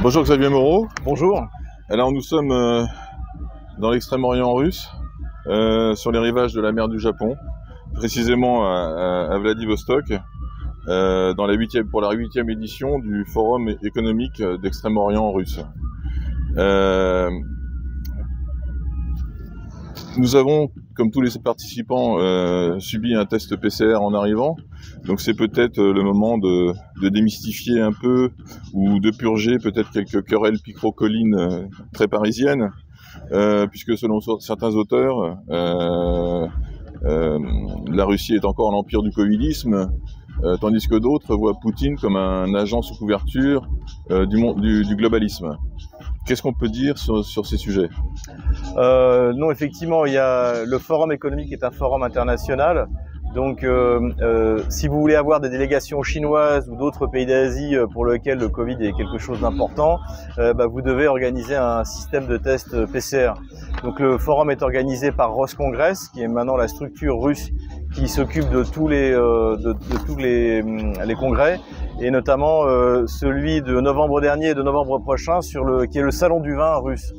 Bonjour Xavier Moreau. Bonjour. Alors nous sommes dans l'extrême-orient russe, sur les rivages de la mer du Japon, précisément à Vladivostok, pour la 8e édition du Forum économique d'Extrême-Orient russe. Nous avons, comme tous les participants, subi un test PCR en arrivant. Donc c'est peut-être le moment de démystifier un peu ou de purger peut-être quelques querelles picrocolines très parisiennes, puisque selon certains auteurs, la Russie est encore l'empire du covidisme, tandis que d'autres voient Poutine comme un agent sous couverture du globalisme. Qu'est-ce qu'on peut dire sur ces sujets? Non, effectivement, le Forum économique est un forum international. Donc, si vous voulez avoir des délégations chinoises ou d'autres pays d'Asie pour lesquels le Covid est quelque chose d'important, vous devez organiser un système de test PCR. Donc, le forum est organisé par Roscongress, qui est maintenant la structure russe qui s'occupe de tous les congrès, et notamment celui de novembre dernier et de novembre prochain, qui est le salon du vin russe,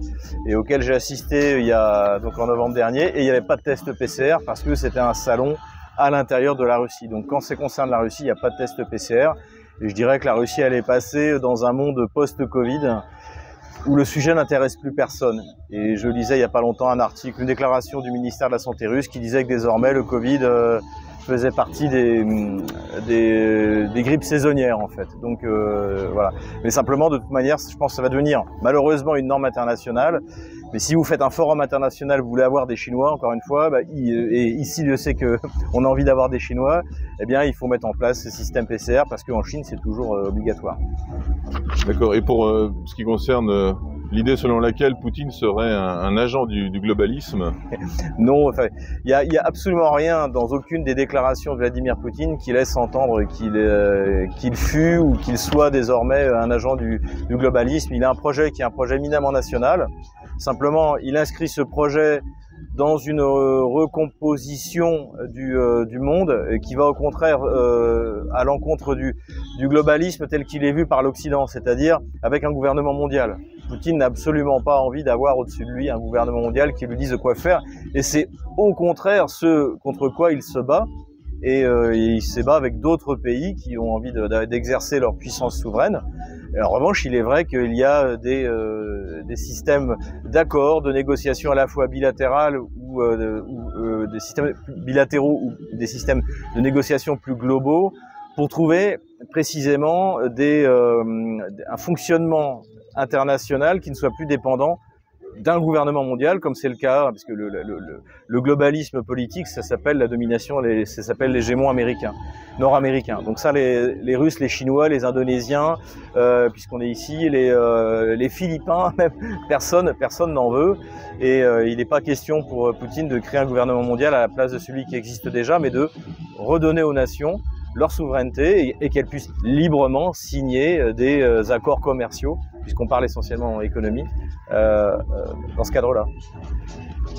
et auquel j'ai assisté en novembre dernier, et il n'y avait pas de test PCR parce que c'était un salon à l'intérieur de la Russie. Donc quand ça concerne la Russie, il n'y a pas de test PCR. Et je dirais que la Russie, elle est passée dans un monde post-Covid où le sujet n'intéresse plus personne. Et je lisais il n'y a pas longtemps un article, une déclaration du ministère de la Santé russe qui disait que désormais le Covid faisait partie des grippes saisonnières en fait. Donc voilà. Mais simplement, de toute manière, je pense que ça va devenir malheureusement une norme internationale. Mais si vous faites un forum international, vous voulez avoir des Chinois, encore une fois, et ici je sais qu'on a envie d'avoir des Chinois, eh bien il faut mettre en place ce système PCR parce qu'en Chine c'est toujours obligatoire. D'accord. Et pour ce qui concerne l'idée selon laquelle Poutine serait un agent du globalisme? Non, enfin, il y a absolument rien dans aucune des déclarations de Vladimir Poutine qui laisse entendre qu'il fût ou qu'il soit désormais un agent du globalisme. Il a un projet qui est un projet éminemment national. Simplement, il inscrit ce projet dans une recomposition du monde qui va au contraire à l'encontre du globalisme tel qu'il est vu par l'Occident, c'est-à-dire avec un gouvernement mondial. Poutine n'a absolument pas envie d'avoir au-dessus de lui un gouvernement mondial qui lui dise quoi faire, et c'est au contraire ce contre quoi il se bat, et il se bat avec d'autres pays qui ont envie d'exercer leur puissance souveraine. Et en revanche, il est vrai qu'il y a des systèmes d'accords, de négociations à la fois bilatérales ou des systèmes bilatéraux ou des systèmes de négociation plus globaux pour trouver précisément un fonctionnement international qui ne soit plus dépendant d'un gouvernement mondial, comme c'est le cas, parce que le globalisme politique, ça s'appelle la domination, ça s'appelle l'hégémon américain, nord-américain. Donc ça, les Russes, les Chinois, les Indonésiens, puisqu'on est ici, les Philippins, même, personne n'en veut. Et il n'est pas question pour Poutine de créer un gouvernement mondial à la place de celui qui existe déjà, mais de redonner aux nations leur souveraineté et qu'elles puissent librement signer des accords commerciaux, puisqu'on parle essentiellement en économie, dans ce cadre-là.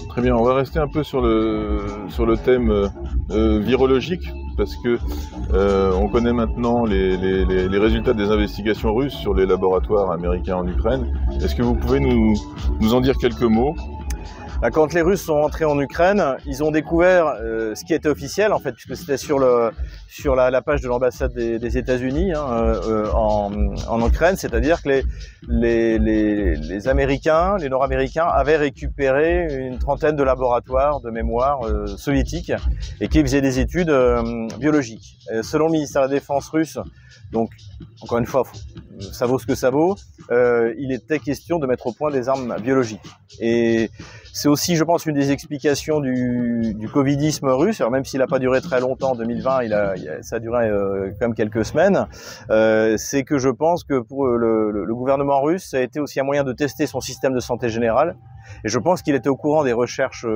Très bien, on va rester un peu sur le thème virologique, parce que on connaît maintenant les résultats des investigations russes sur les laboratoires américains en Ukraine. Est-ce que vous pouvez nous en dire quelques mots? Quand les Russes sont entrés en Ukraine, ils ont découvert ce qui était officiel en fait, puisque c'était sur la page de l'ambassade des États-Unis en Ukraine, c'est-à-dire que les Américains, les Nord-Américains avaient récupéré une trentaine de laboratoires de mémoire soviétiques et qui faisaient des études biologiques. Et selon le ministère de la Défense russe, donc encore une fois, ça vaut ce que ça vaut, il était question de mettre au point des armes biologiques. Et c'est aussi, je pense, une des explications du covidisme russe. Alors même s'il n'a pas duré très longtemps, en 2020, ça a duré quand même quelques semaines. C'est que je pense que pour le gouvernement russe, ça a été aussi un moyen de tester son système de santé générale. Et je pense qu'il était au courant des recherches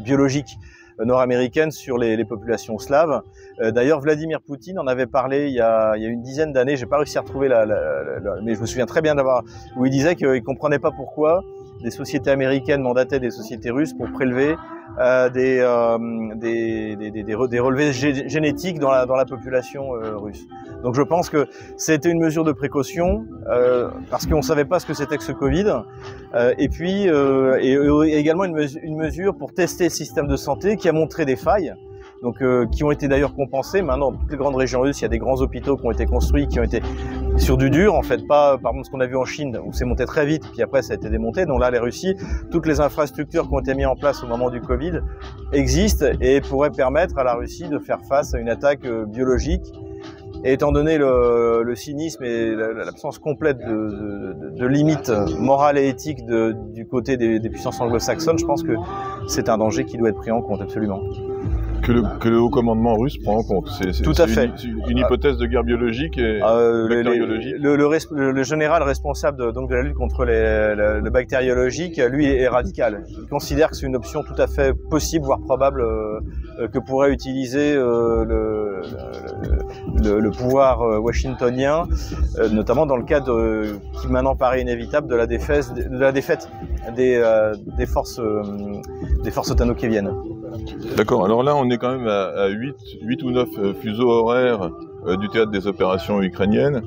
biologiques nord-américaine sur les populations slaves. D'ailleurs, Vladimir Poutine en avait parlé il y a une dizaine d'années. J'ai pas réussi à retrouver mais je me souviens très bien où il disait qu'il comprenait pas pourquoi des sociétés américaines mandataient des sociétés russes pour prélever des relevés génétiques dans la population russe. Donc je pense que c'était une mesure de précaution parce qu'on ne savait pas ce que c'était que ce Covid, et puis également une mesure pour tester le système de santé qui a montré des failles. Donc, qui ont été d'ailleurs compensés. Maintenant, dans toutes les grandes régions russes, il y a des grands hôpitaux qui ont été construits, qui ont été sur du dur, en fait, pas par exemple ce qu'on a vu en Chine, où c'est monté très vite, puis après ça a été démonté. Donc là, les Russies, toutes les infrastructures qui ont été mises en place au moment du Covid existent et pourraient permettre à la Russie de faire face à une attaque biologique. Et étant donné le cynisme et l'absence complète de limites morales et éthiques du côté des puissances anglo-saxonnes, je pense que c'est un danger qui doit être pris en compte absolument. Que le haut commandement russe prend en compte. Tout à fait. Une hypothèse de guerre biologique et bactériologique. Le général responsable de la lutte contre le bactériologique, lui, est radical. Il considère que c'est une option tout à fait possible, voire probable, que pourrait utiliser le pouvoir washingtonien, notamment dans le cadre qui maintenant paraît inévitable de la défaite des forces otano-kieviennes. D'accord, alors là on est quand même à 8 ou 9 fuseaux horaires du théâtre des opérations ukrainiennes,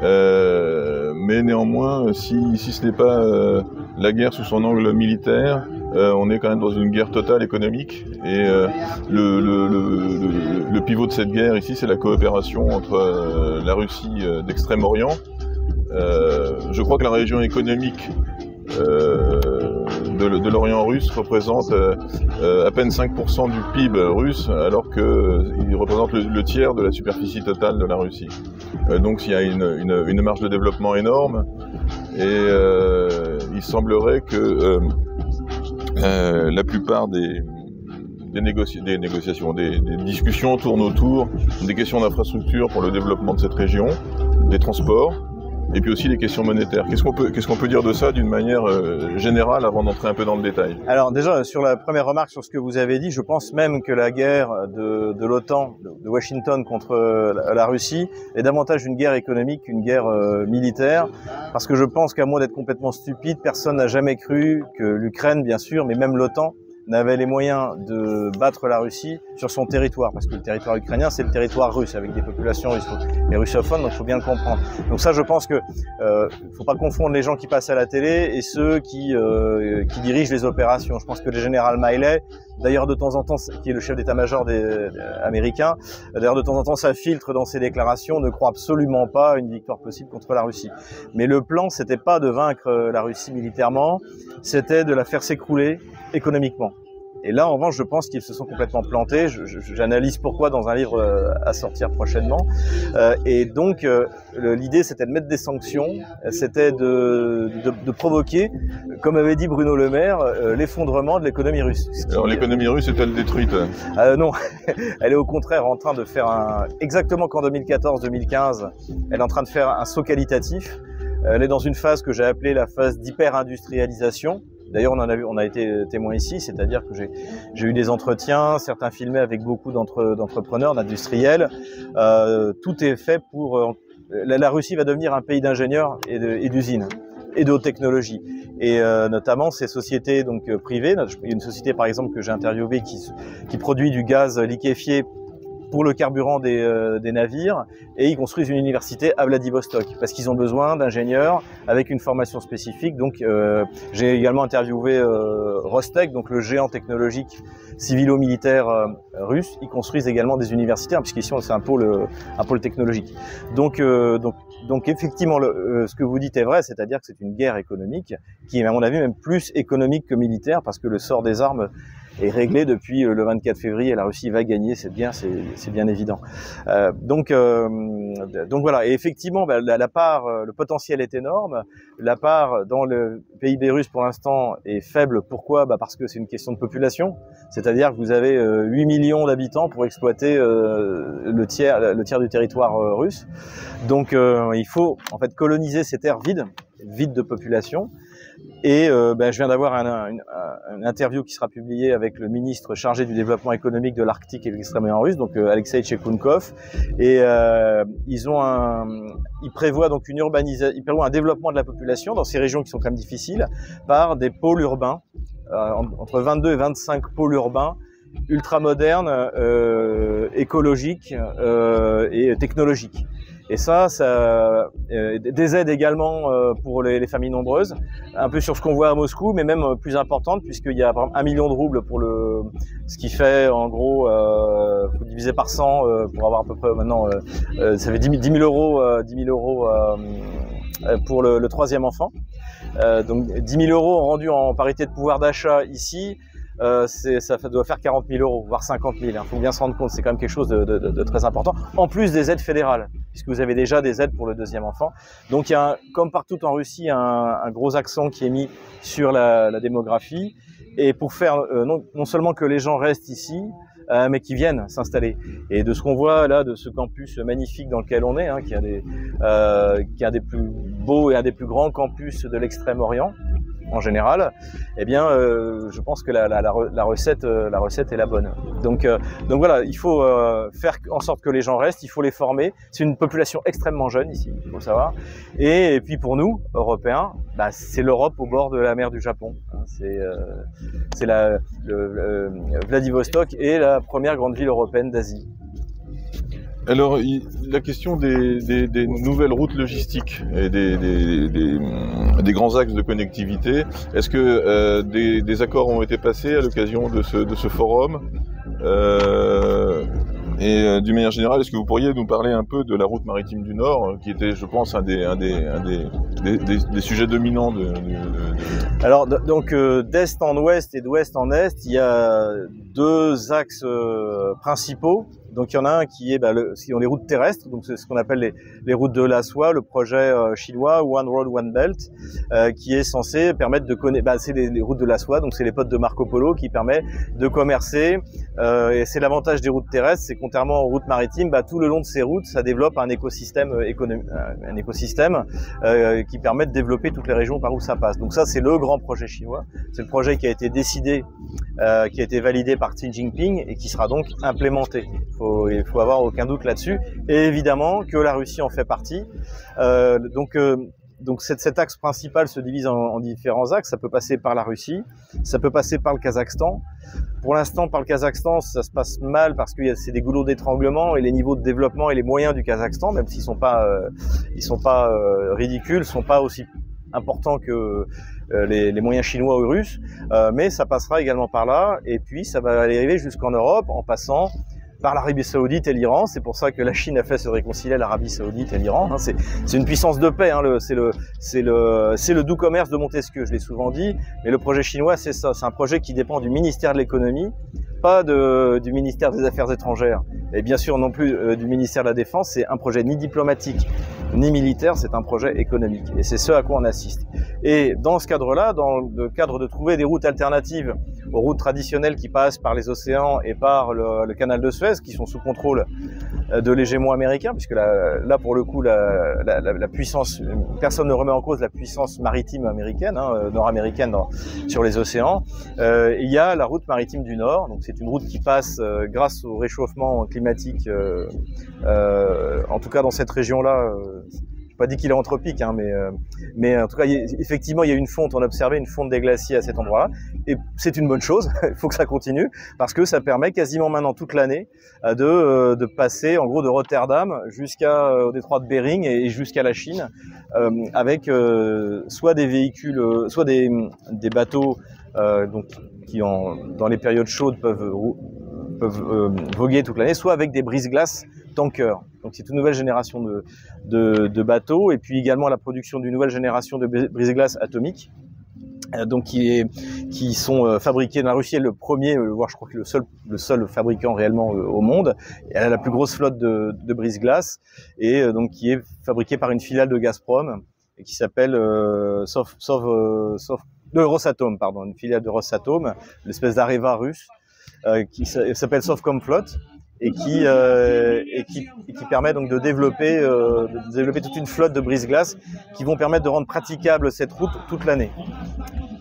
mais néanmoins, si ce n'est pas la guerre sous son angle militaire, on est quand même dans une guerre totale économique, et le pivot de cette guerre ici, c'est la coopération entre la Russie d'Extrême-Orient. Je crois que la région économique de l'Orient russe représente à peine 5% du PIB russe, alors qu'il représente le tiers de la superficie totale de la Russie. Donc il y a une marge de développement énorme, et il semblerait que la plupart des discussions tournent autour des questions d'infrastructure pour le développement de cette région, des transports, et puis aussi les questions monétaires. Qu'est-ce qu'on peut dire de ça d'une manière générale avant d'entrer un peu dans le détail? Alors déjà, sur la première remarque sur ce que vous avez dit, je pense même que la guerre de l'OTAN, de Washington contre la Russie, est davantage une guerre économique qu'une guerre militaire, parce que je pense qu'à moins d'être complètement stupide, personne n'a jamais cru que l'Ukraine, bien sûr, mais même l'OTAN, n'avait les moyens de battre la Russie sur son territoire, parce que le territoire ukrainien, c'est le territoire russe, avec des populations russophones, donc il faut bien le comprendre. Donc ça, je pense que faut pas confondre les gens qui passent à la télé et ceux qui dirigent les opérations. Je pense que le général Miley, d'ailleurs de temps en temps, qui est le chef d'état-major américain, d'ailleurs de temps en temps ça filtre dans ses déclarations, ne croit absolument pas à une victoire possible contre la Russie. Mais le plan, c'était pas de vaincre la Russie militairement, c'était de la faire s'écrouler économiquement. Et là, en revanche, je pense qu'ils se sont complètement plantés. J'analyse pourquoi dans un livre à sortir prochainement. Et donc, l'idée, c'était de mettre des sanctions, c'était de provoquer, comme avait dit Bruno Le Maire, l'effondrement de l'économie russe. Alors, l'économie russe est-elle détruite? Non, elle est au contraire en train de faire exactement qu'en 2014-2015, elle est en train de faire un saut qualitatif. Elle est dans une phase que j'ai appelée la phase d'hyper-industrialisation. D'ailleurs, on a été témoin ici, c'est-à-dire que j'ai eu des entretiens, certains filmés avec beaucoup d'entrepreneurs, d'industriels. Tout est fait pour... La Russie va devenir un pays d'ingénieurs et d'usines et de haute technologie. Et notamment ces sociétés donc privées. Il y a une société par exemple que j'ai interviewée qui produit du gaz liquéfié pour le carburant des navires, et ils construisent une université à Vladivostok parce qu'ils ont besoin d'ingénieurs avec une formation spécifique. Donc j'ai également interviewé Rostec, donc le géant technologique civilo-militaire russe. Ils construisent également des universités, puisqu'ici c'est un pôle technologique. Donc effectivement, ce que vous dites est vrai, c'est-à-dire que c'est une guerre économique qui est à mon avis même plus économique que militaire, parce que le sort des armes est réglé depuis le 24 février. La Russie va gagner cette guerre, c'est bien évident. Donc voilà. Et effectivement, la part, le potentiel est énorme. La part dans le PIB russe pour l'instant est faible. Pourquoi? Parce que c'est une question de population. C'est-à-dire que vous avez 8 millions d'habitants pour exploiter le tiers du territoire russe. Donc il faut en fait coloniser ces terres vides de population. Et je viens d'avoir une interview qui sera publiée avec le ministre chargé du développement économique de l'Arctique et de l'extrême-orient russe, donc Alexei Tchekounkov. Et ils prévoient donc un développement de la population dans ces régions qui sont quand même difficiles par des pôles urbains entre 22 et 25 pôles urbains ultra modernes, écologiques et technologiques. Et ça des aides également pour les familles nombreuses, un peu sur ce qu'on voit à Moscou, mais même plus importante, puisqu'il y a par exemple 1 million de roubles pour ce qui fait en gros, faut diviser par 100 pour avoir à peu près maintenant, ça fait 10 000 euros, pour le troisième enfant. Donc 10 000 euros rendus en parité de pouvoir d'achat ici, ça doit faire 40 000 euros, voire 50 000. Il faut bien se rendre compte, c'est quand même quelque chose de très important. En plus des aides fédérales, puisque vous avez déjà des aides pour le deuxième enfant. Donc il y a, comme partout en Russie, un gros accent qui est mis sur la démographie, et pour faire non seulement que les gens restent ici, mais qui viennent s'installer. Et de ce qu'on voit là, de ce campus magnifique dans lequel on est, hein, qui est un des plus beaux et un des plus grands campus de l'Extrême-Orient, en général, eh bien, je pense que la recette est la bonne. Donc voilà, il faut faire en sorte que les gens restent, il faut les former. C'est une population extrêmement jeune ici, il faut le savoir. Et puis pour nous, Européens, bah, c'est l'Europe au bord de la mer du Japon. C'est Vladivostok est la première grande ville européenne d'Asie. Alors, la question des nouvelles routes logistiques et des grands axes de connectivité, est-ce que des accords ont été passés à l'occasion de ce forum et d'une manière générale, est-ce que vous pourriez nous parler un peu de la route maritime du Nord, qui était, je pense, un des sujets dominants Alors, donc, d'est en ouest et d'ouest en est, il y a deux axes principaux. Donc il y en a un qui est qui ont les routes terrestres, donc c'est ce qu'on appelle les routes de la soie, le projet chinois One Road One Belt, qui est censé permettre de connaître, c'est les routes de la soie, donc c'est les potes de Marco Polo qui permet de commercer, et c'est l'avantage des routes terrestres, c'est contrairement aux routes maritimes, tout le long de ces routes, ça développe un écosystème qui permet de développer toutes les régions par où ça passe. Donc ça, c'est le grand projet chinois, c'est le projet qui a été décidé, qui a été validé par Xi Jinping et qui sera donc implémenté. Il faut avoir aucun doute là-dessus, et évidemment que la Russie en fait partie. Donc cet axe principal se divise en différents axes. Ça peut passer par la Russie, ça peut passer par le Kazakhstan. Pour l'instant, par le Kazakhstan, ça se passe mal parce que c'est des goulots d'étranglement, et les niveaux de développement et les moyens du Kazakhstan, même s'ils sont pas ridicules, sont pas aussi importants que les moyens chinois ou russes, mais ça passera également par là, et puis ça va arriver jusqu'en Europe en passant par l'Arabie Saoudite et l'Iran. C'est pour ça que la Chine a fait se réconcilier l'Arabie Saoudite et l'Iran. C'est une puissance de paix, hein, c'est le doux commerce de Montesquieu, je l'ai souvent dit, mais le projet chinois, c'est ça, c'est un projet qui dépend du ministère de l'économie, pas du ministère des Affaires étrangères, et bien sûr non plus du ministère de la Défense. C'est un projet ni diplomatique ni militaire, c'est un projet économique, et c'est ce à quoi on assiste. Et dans ce cadre-là, dans le cadre de trouver des routes alternatives aux routes traditionnelles qui passent par les océans et par le canal de Suez, qui sont sous contrôle de l'hégémon américain, puisque là pour le coup la puissance, personne ne remet en cause la puissance maritime américaine, nord-américaine sur les océans. Il y a la route maritime du Nord, donc c'est une route qui passe grâce au réchauffement climatique, en tout cas dans cette région-là. Je n'ai pas dit qu'il est anthropique, mais en tout cas, effectivement, il y a une fonte, on a observé une fonte des glaciers à cet endroit-là, et c'est une bonne chose, il faut que ça continue, parce que ça permet quasiment maintenant toute l'année de passer, en gros, de Rotterdam jusqu'au détroit de Bering et jusqu'à la Chine, avec soit des véhicules, soit des bateaux donc, qui, dans les périodes chaudes, peuvent voguer toute l'année, soit avec des brise-glaces tankers. Donc c'est une nouvelle génération de bateaux, et puis également la production d'une nouvelle génération de brise-glaces atomiques, donc qui sont fabriqués dans la Russie. Le premier, voire je crois que le seul fabricant réellement au monde. Elle a la plus grosse flotte de brise-glaces, et donc qui est fabriquée par une filiale de Gazprom et qui s'appelle Rosatom, pardon, une filiale de Rosatom, l'espèce d'Areva russe, qui s'appelle Sovcomflot, et qui permet donc de développer toute une flotte de brise-glace qui vont permettre de rendre praticable cette route toute l'année.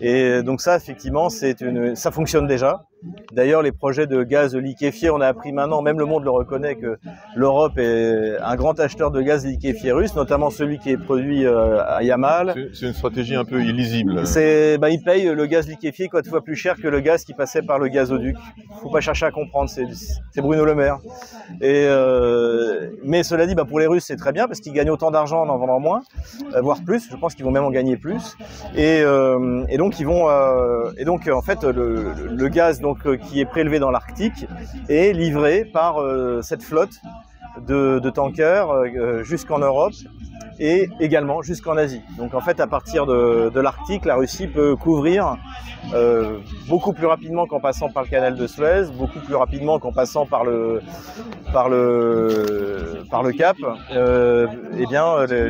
Et donc ça, effectivement, ça fonctionne déjà. D'ailleurs, les projets de gaz liquéfié, on a appris maintenant, même le monde le reconnaît, que l'Europe est un grand acheteur de gaz liquéfié russe, notamment celui qui est produit à Yamal. C'est une stratégie un peu illisible. Ils payent le gaz liquéfié 4 fois plus cher que le gaz qui passait par le gazoduc. Faut pas chercher à comprendre, c'est Bruno Le Maire. Mais cela dit, pour les Russes, c'est très bien parce qu'ils gagnent autant d'argent en vendant moins, voire plus. Je pense qu'ils vont même en gagner plus. Et donc ils vont, en fait, le gaz qui est prélevé dans l'Arctique est livré par cette flotte de tankers jusqu'en Europe et également jusqu'en Asie. Donc en fait, à partir de l'Arctique, la Russie peut couvrir beaucoup plus rapidement qu'en passant par le canal de Suez, beaucoup plus rapidement qu'en passant par le Cap,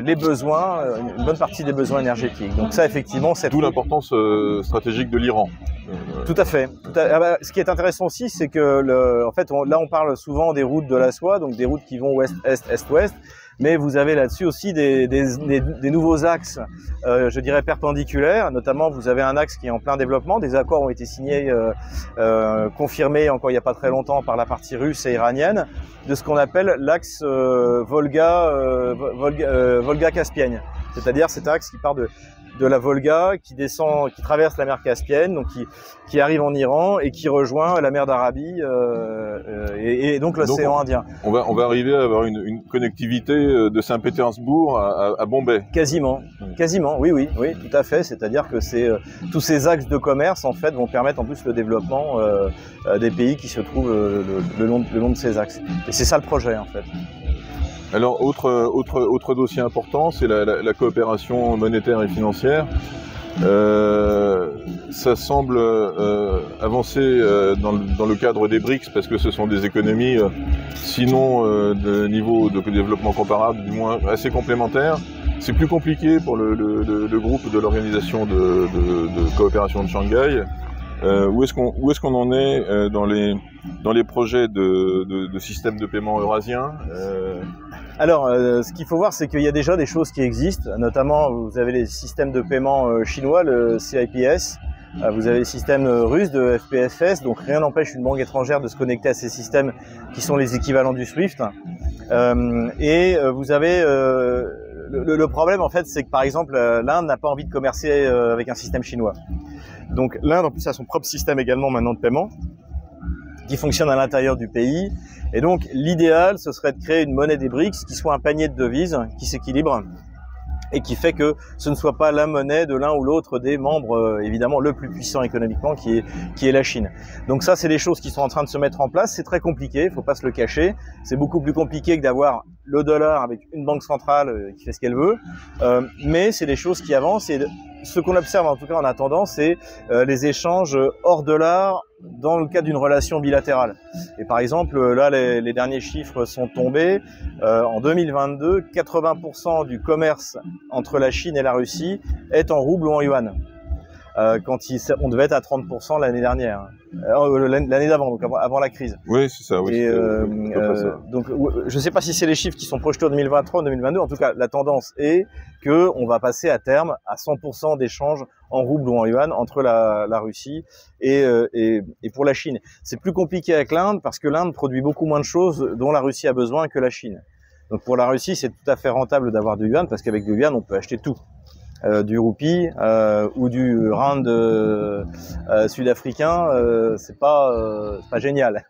les besoins, une bonne partie des besoins énergétiques. Donc ça, effectivement, c'est d'où l'importance stratégique de l'Iran. Tout à fait. Ce qui est intéressant aussi, c'est que là, on parle souvent des routes de la soie, donc des routes qui vont ouest-est, est-ouest. Mais vous avez là-dessus aussi des nouveaux axes, je dirais perpendiculaires. Notamment, vous avez un axe qui est en plein développement. Des accords ont été signés, confirmés encore il n'y a pas très longtemps par la partie russe et iranienne, de ce qu'on appelle l'axe Volga-Caspienne. C'est-à-dire cet axe qui part de la Volga, qui descend, qui traverse la mer Caspienne, donc qui arrive en Iran et qui rejoint la mer d'Arabie et donc l'océan Indien. On va arriver à avoir une connectivité de Saint-Pétersbourg à Bombay. Quasiment, oui, tout à fait. C'est-à-dire que tous ces axes de commerce en fait vont permettre en plus le développement des pays qui se trouvent le long de ces axes. Et c'est ça le projet en fait. Alors, autre dossier important, c'est la coopération monétaire et financière. Ça semble avancer dans le cadre des BRICS parce que ce sont des économies, sinon de niveau de développement comparable, du moins assez complémentaires. C'est plus compliqué pour le groupe de l'organisation de coopération de Shanghai. Où est-ce qu'on en est dans les projets de système de paiement eurasien? Alors, ce qu'il faut voir, c'est qu'il y a déjà des choses qui existent. Notamment, vous avez les systèmes de paiement chinois, le CIPS. Vous avez les systèmes russes de FPFS. Donc, rien n'empêche une banque étrangère de se connecter à ces systèmes qui sont les équivalents du SWIFT. Vous avez le problème, en fait, c'est que, par exemple, l'Inde n'a pas envie de commercer avec un système chinois. Donc, l'Inde, en plus, a son propre système également maintenant de paiement qui fonctionne à l'intérieur du pays. Et donc, l'idéal, ce serait de créer une monnaie des BRICS qui soit un panier de devises qui s'équilibre et qui fait que ce ne soit pas la monnaie de l'un ou l'autre des membres, évidemment, le plus puissant économiquement, qui est la Chine. Donc ça, c'est des choses qui sont en train de se mettre en place. C'est très compliqué, il faut pas se le cacher. C'est beaucoup plus compliqué que d'avoir le dollar avec une banque centrale qui fait ce qu'elle veut. Mais c'est des choses qui avancent. Et ce qu'on observe, en tout cas en attendant, c'est les échanges hors dollar dans le cadre d'une relation bilatérale. Et par exemple, là, les derniers chiffres sont tombés. En 2022, 80% du commerce entre la Chine et la Russie est en rouble ou en yuan. Quand on devait être à 30% l'année dernière, l'année d'avant, donc avant la crise. Oui, c'est ça. Oui, donc, je ne sais pas si c'est les chiffres qui sont projetés en 2023 ou 2022. En tout cas, la tendance est que on va passer à terme à 100% d'échanges en rouble ou en yuan entre la Russie et pour la Chine. C'est plus compliqué avec l'Inde parce que l'Inde produit beaucoup moins de choses dont la Russie a besoin que la Chine. Donc pour la Russie, c'est tout à fait rentable d'avoir du yuan parce qu'avec du yuan, on peut acheter tout. Du roupie ou du rand sud-africain, c'est pas génial.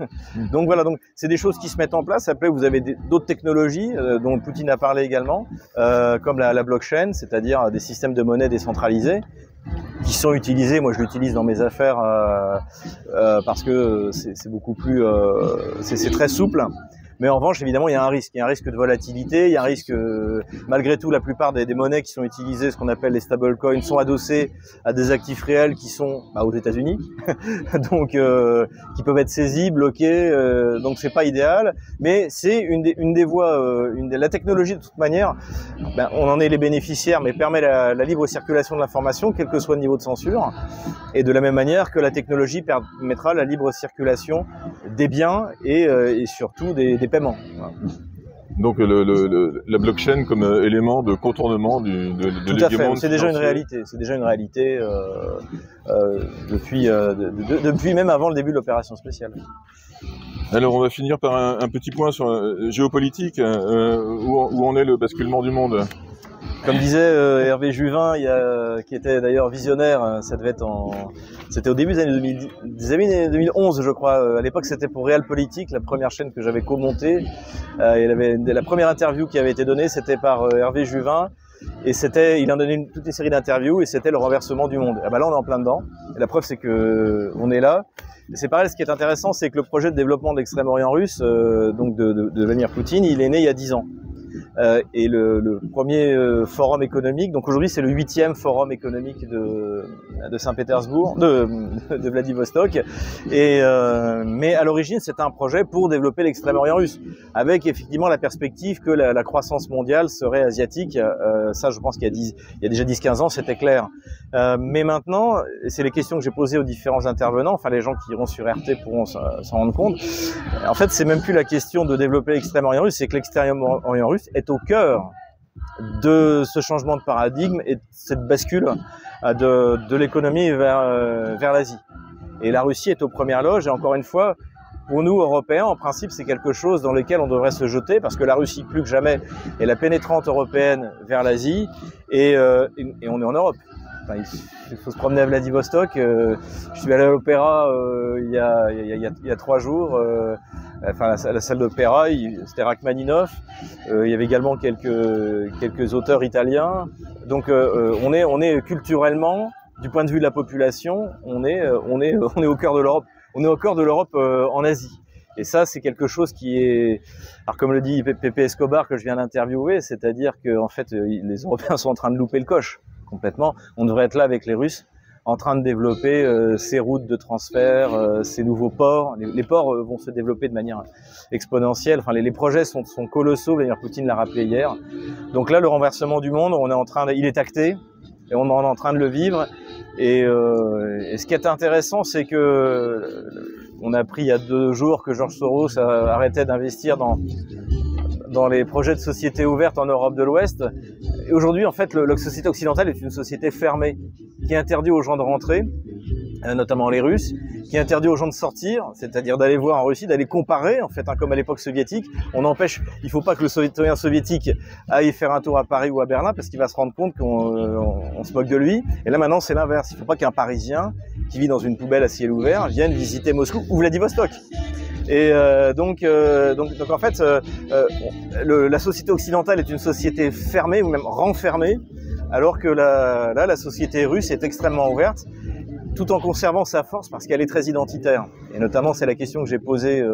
Donc voilà, donc c'est des choses qui se mettent en place. Après, vous avez d'autres technologies dont Poutine a parlé également, comme la blockchain, c'est-à-dire des systèmes de monnaie décentralisés qui sont utilisés. Moi, je l'utilise dans mes affaires parce que c'est beaucoup plus, c'est très souple. Mais en revanche, évidemment, il y a un risque. Il y a un risque de volatilité. Il y a un risque, malgré tout, la plupart des monnaies qui sont utilisées, ce qu'on appelle les stablecoins, sont adossées à des actifs réels qui sont aux États-Unis, donc qui peuvent être saisis, bloqués. Donc c'est pas idéal, mais c'est une des voies. La technologie, de toute manière, on en est les bénéficiaires, mais permet la libre circulation de l'information, quel que soit le niveau de censure. Et de la même manière que la technologie permettra la libre circulation des biens et surtout des paiements. Voilà. Donc la blockchain comme élément de contournement de Tout à fait, c'est déjà une réalité. C'est déjà une réalité depuis même avant le début de l'opération spéciale. Alors on va finir par un petit point sur géopolitique, où en est le basculement du monde. Comme disait Hervé Juvin, qui était d'ailleurs visionnaire, c'était au début des années 2011, je crois. À l'époque, c'était pour Realpolitik, la première chaîne que j'avais co-montée. La première interview qui avait été donnée, c'était par Hervé Juvin. Et il en donnait toute une série d'interviews, et c'était le renversement du monde. Et ben là, on est en plein dedans. Et la preuve, c'est que on est là. C'est pareil, ce qui est intéressant, c'est que le projet de développement de l'extrême-orient russe, donc de Vladimir Poutine, il est né il y a 10 ans. Et le premier forum économique, donc aujourd'hui c'est le 8e forum économique de Saint-Pétersbourg, de Vladivostok, mais à l'origine c'était un projet pour développer l'extrême-orient russe, avec effectivement la perspective que la croissance mondiale serait asiatique. Ça, je pense qu'il y a déjà 10-15 ans, c'était clair. Mais maintenant, c'est les questions que j'ai posées aux différents intervenants, enfin les gens qui iront sur RT pourront s'en rendre compte. En fait, c'est même plus la question de développer l'extrême-orient russe, c'est que l'extrême-orient russe est au cœur de ce changement de paradigme et de cette bascule de l'économie vers l'Asie. Et la Russie est aux premières loges, et encore une fois, pour nous, Européens, en principe, c'est quelque chose dans lequel on devrait se jeter, parce que la Russie, plus que jamais, est la pénétrante européenne vers l'Asie, et on est en Europe. Enfin, il faut se promener à Vladivostok. Je suis allé à l'opéra il y a 3 jours. Enfin, la salle d'opéra, c'était Rachmaninoff. Il y avait également quelques auteurs italiens. Donc, on est culturellement, du point de vue de la population, on est au cœur de l'Europe. On est au cœur de l'Europe en Asie. Et ça, c'est quelque chose qui est, alors comme le dit Pepe Escobar que je viens d'interviewer, c'est-à-dire que en fait, les Européens sont en train de louper le coche complètement. On devrait être là avec les Russes, en train de développer ces routes de transfert, ces nouveaux ports. Les ports vont se développer de manière exponentielle. Enfin, les projets sont colossaux. Vladimir Poutine l'a rappelé hier. Donc là, le renversement du monde, il est acté et on est en train de le vivre. Et ce qui est intéressant, c'est que on a appris il y a 2 jours que George Soros arrêtait d'investir dans les projets de sociétés ouvertes en Europe de l'Ouest. Et aujourd'hui, en fait, la société occidentale est une société fermée qui interdit aux gens de rentrer, notamment les Russes, qui interdit aux gens de sortir, c'est-à-dire d'aller voir en Russie, d'aller comparer, en fait, comme à l'époque soviétique. On empêche, il faut pas que le citoyen soviétique aille faire un tour à Paris ou à Berlin, parce qu'il va se rendre compte qu'on se moque de lui. Et là, maintenant, c'est l'inverse. Il faut pas qu'un Parisien qui vit dans une poubelle à ciel ouvert vienne visiter Moscou ou Vladivostok. Et donc en fait, la société occidentale est une société fermée ou même renfermée, alors que la société russe est extrêmement ouverte, tout en conservant sa force parce qu'elle est très identitaire. Et notamment, c'est la question que j'ai posée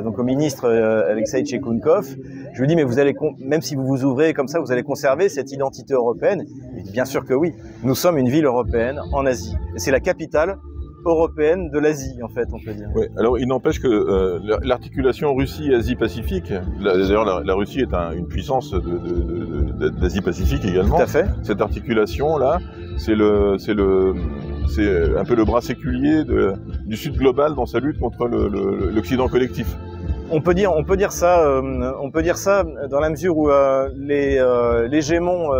donc au ministre Alexei Tchekounkov. Je lui dis, mais vous allez, même si vous vous ouvrez comme ça, vous allez conserver cette identité européenne? Il dit, bien sûr que oui. Nous sommes une ville européenne en Asie. Et c'est la capitale européenne de l'Asie, en fait, on peut dire. Oui, alors il n'empêche que l'articulation Russie-Asie-Pacifique, d'ailleurs la Russie est une puissance d'Asie-Pacifique également. Tout à fait. Cette articulation-là, c'est un peu le bras séculier du Sud global dans sa lutte contre l'Occident collectif. On peut dire ça dans la mesure où les gémons,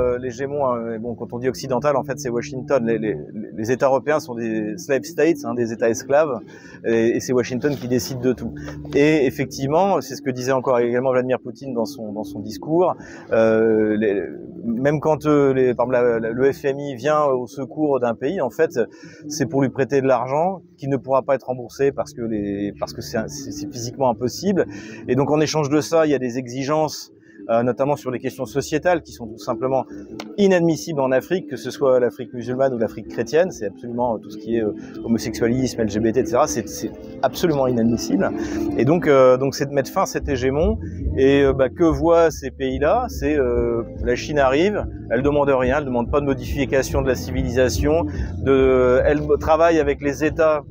bon, quand on dit occidental, en fait, c'est Washington. Les États européens sont des slave states, des États esclaves, et c'est Washington qui décide de tout. Et effectivement, c'est ce que disait encore également Vladimir Poutine dans son discours. Même quand par exemple, le FMI vient au secours d'un pays, en fait, c'est pour lui prêter de l'argent qui ne pourra pas être remboursé parce que c'est physiquement impossible. Et donc en échange de ça, il y a des exigences, notamment sur les questions sociétales, qui sont tout simplement inadmissibles en Afrique, que ce soit l'Afrique musulmane ou l'Afrique chrétienne. C'est absolument tout ce qui est homosexualisme, LGBT, etc. C'est absolument inadmissible. Et donc c'est de mettre fin à cet hégémon. Et que voient ces pays-là? C'est la Chine arrive, elle demande rien, elle demande pas de modification de la civilisation, elle travaille avec les États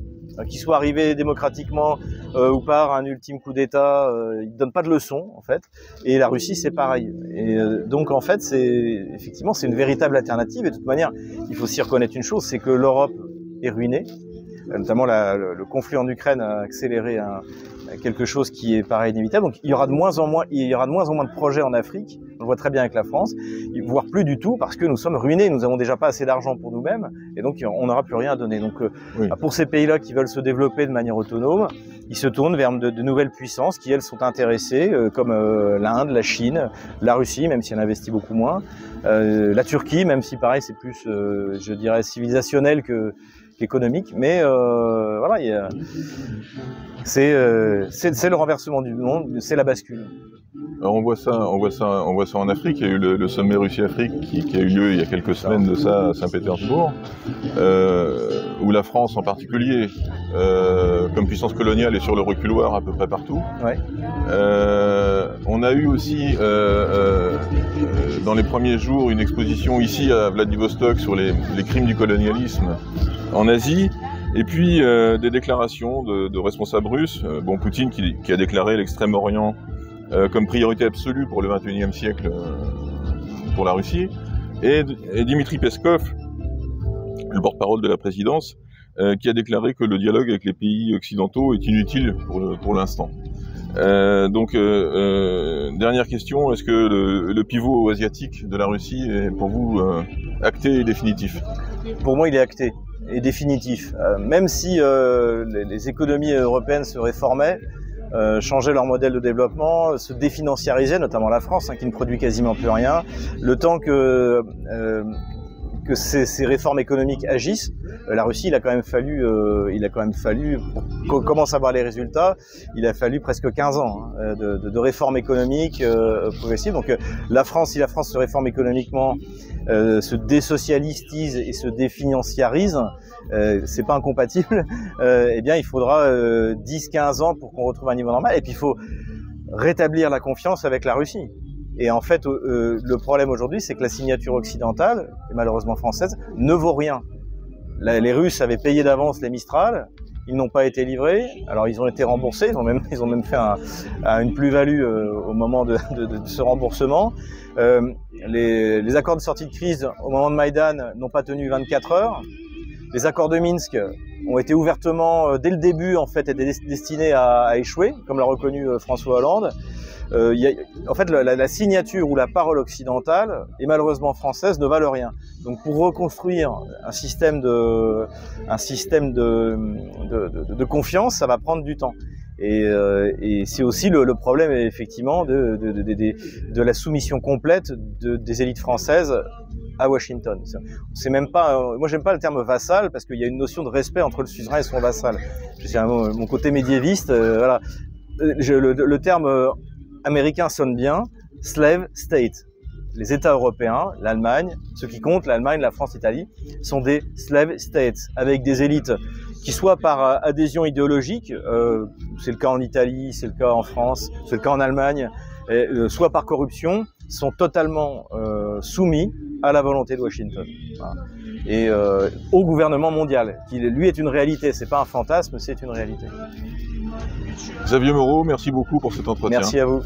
qui soient arrivés démocratiquement ou par un ultime coup d'État, ils ne donnent pas de leçons en fait. Et la Russie c'est pareil. Et donc en fait c'est une véritable alternative. Et de toute manière, il faut s'y reconnaître une chose, c'est que l'Europe est ruinée. notamment le conflit en Ukraine a accéléré quelque chose qui est pareil inévitable. Donc il y aura de moins en moins de projets en Afrique. On le voit très bien avec la France, voire plus du tout, parce que nous sommes ruinés. Nous avons déjà pas assez d'argent pour nous-mêmes, et donc on n'aura plus rien à donner. Donc oui. Pour ces pays-là qui veulent se développer de manière autonome, ils se tournent vers de nouvelles puissances qui, elles, sont intéressées, comme l'Inde, la Chine, la Russie, même si elle investit beaucoup moins, la Turquie, même si pareil c'est plus, je dirais, civilisationnel qu'économique, mais voilà, c'est le renversement du monde, c'est la bascule. Alors on voit ça en Afrique. Il y a eu le sommet Russie-Afrique qui a eu lieu il y a quelques semaines de ça à Saint-Pétersbourg, où la France en particulier, comme puissance coloniale, est sur le reculoir à peu près partout. Ouais. On a eu aussi dans les premiers jours une exposition ici à Vladivostok sur les crimes du colonialisme en Asie. Et puis des déclarations de responsables russes. Poutine qui a déclaré l'Extrême-Orient comme priorité absolue pour le XXIe siècle pour la Russie, et Dmitri Peskov, le porte-parole de la présidence, qui a déclaré que le dialogue avec les pays occidentaux est inutile pour l'instant. Dernière question, est-ce que le pivot asiatique de la Russie est pour vous acté et définitif? Pour moi, il est acté et définitif. Même si les économies européennes se réformaient, changer leur modèle de développement, se définanciariser, notamment la France, qui ne produit quasiment plus rien, le temps que ces réformes économiques agissent. La Russie, il a quand même fallu, pour qu'on commence à voir les résultats, il a fallu presque 15 ans de réformes économiques progressives. Donc la France, si la France se réforme économiquement, se désocialise et se définanciarise, c'est pas incompatible, eh bien il faudra 10-15 ans pour qu'on retrouve un niveau normal. Et puis il faut rétablir la confiance avec la Russie. Et en fait, le problème aujourd'hui, c'est que la signature occidentale, et malheureusement française, ne vaut rien. Les Russes avaient payé d'avance les Mistral, ils n'ont pas été livrés, alors ils ont été remboursés, ils ont même fait une plus-value au moment de ce remboursement. Les accords de sortie de crise au moment de Maïdan n'ont pas tenu 24 heures. Les accords de Minsk ont été ouvertement, dès le début, en fait, étaient destinés à échouer, comme l'a reconnu François Hollande. En fait, la signature ou la parole occidentale, et malheureusement française, ne valent rien. Donc, pour reconstruire un système de confiance, ça va prendre du temps. Et c'est aussi le problème, effectivement, de la soumission complète des élites françaises à Washington. C'est même pas, moi j'aime pas le terme vassal parce qu'il y a une notion de respect entre le suzerain et son vassal. C'est mon côté médiéviste, voilà. Le terme américain sonne bien, slave state. Les États européens, l'Allemagne, ceux qui comptent, l'Allemagne, la France, l'Italie, sont des slave states, avec des élites qui, soit par adhésion idéologique, c'est le cas en Italie, c'est le cas en France, c'est le cas en Allemagne, soit par corruption, sont totalement soumis à la volonté de Washington. Voilà. Et au gouvernement mondial, qui lui est une réalité, c'est pas un fantasme, c'est une réalité. Xavier Moreau, merci beaucoup pour cet entretien. Merci à vous.